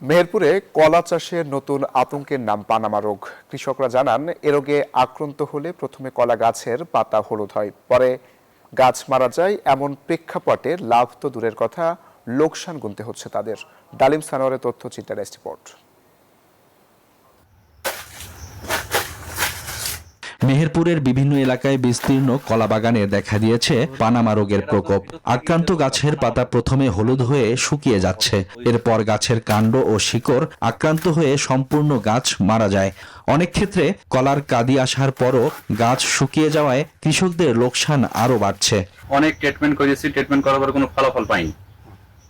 মেহেরপুরে কলা চাষের নতুন আতঙ্কের নাম পানামা রোগ। কৃষকরা জানান, এ রোগে আক্রান্ত হলে প্রথমে কলা গাছের পাতা হলুদ হয়, পরে গাছ মারা যায়। এমন প্রেক্ষাপটে লাভ তো দূরের কথা, লোকসান গুনতে হচ্ছে তাদের। ডালিম সানোয়ারের তথ্যচিত্রের রিপোর্ট। মেহেরপুরের বিভিন্ন এলাকায় বিস্তীর্ণ কলাবাগানে দেখা দিয়েছে পানামা রোগের প্রকোপ। আক্রান্ত গাছের পাতা প্রথমে হলুদ হয়ে শুকিয়ে যাচ্ছে, এরপর গাছের কাণ্ড ও শিকড় আক্রান্ত হয়ে সম্পূর্ণ গাছ মারা যায়। অনেক ক্ষেত্রে কলার কাঁদি আসার পরও গাছ শুকিয়ে যাওয়ায় কৃষকদের লোকসান আরও বাড়ছে। অনেক ট্রিটমেন্ট করেছি, ট্রিটমেন্ট করার পর কোনো ফলাফল পাইনি।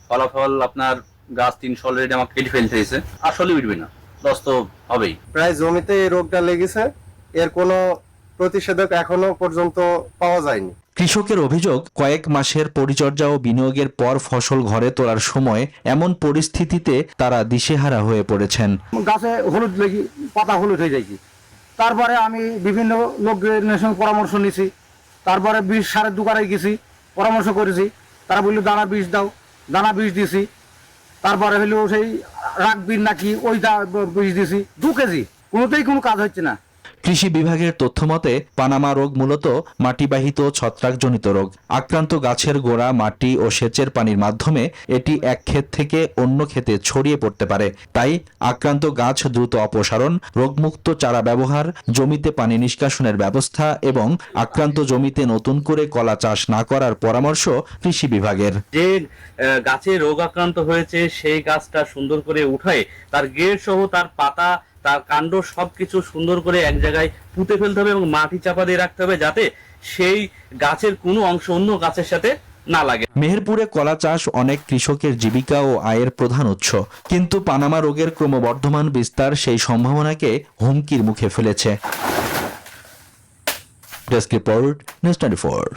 ফলাফল আপনার গাছ 300 অলরেডি আমাকে কেটে ফেলতে হয়েছে, আসলে উঠবে না, লস তো হবেই। প্রায় জমিতে এই রোগটা লেগেছে, এর কোনো প্রতিষেধক এখনো পর্যন্ত পাওয়া যায়নি। কৃষকের অভিযোগ, কয়েক মাসের পরিচর্যা ও বিনিয়োগের পর ফসল ঘরে তোলার সময় এমন পরিস্থিতিতে তারা দিশেহারা হয়ে পড়েছেন। গাছে হলুদ লেগে পাতা হলুদ হয়ে যায়, তারপরে আমি বিভিন্ন লোকের সঙ্গে পরামর্শ নিছি, তারপরে বিষ সারের দোকানে গেছি, পরামর্শ করেছি, তারা বললো দানা বিষ দাও, দানা বিষ দিছি, তারপরে হলো সেই রাখবিন নাকি ওই বিষ দিছি 2 কেজি, কোনোতেই কোনো কাজ হচ্ছে না। কৃষি বিভাগের তথ্য মতে পানামা রোগ মূলত মাটিবাহিত ছত্রাকজনিত রোগ। আক্রান্ত গাছের গোড়া, মাটি ও সেচের পানির মাধ্যমে এটি এক ক্ষেত থেকে অন্য ক্ষেতে ছড়িয়ে পড়তে পারে। তাই আক্রান্ত গাছ দ্রুত অপসারণ, রোগমুক্ত চারা ব্যবহার, জমিতে পানি নিষ্কাশনের ব্যবস্থা এবং আক্রান্ত জমিতে নতুন করে কলা চাষ না করার পরামর্শ কৃষি বিভাগের। যে গাছে রোগ আক্রান্ত হয়েছে সেই গাছটা সুন্দর করে উঠায় তার গেট সহ তার পাতা, তার কাণ্ড সবকিছু সুন্দর করে এক জায়গায় পুঁতে ফেলতে হবে এবং মাটি চাপা দিয়ে রাখতে হবে, যাতে সেই গাছের কোনো অংশ অন্য গাছের সাথে না লাগে। মেহেরপুরে কলা চাষ অনেক কৃষকের জীবিকা ও আয়ের প্রধান উৎস, কিন্তু পানামা রোগের ক্রমবর্ধমান বিস্তার সেই সম্ভাবনাকে হুমকির মুখে ফেলেছে। Desk report, news 24।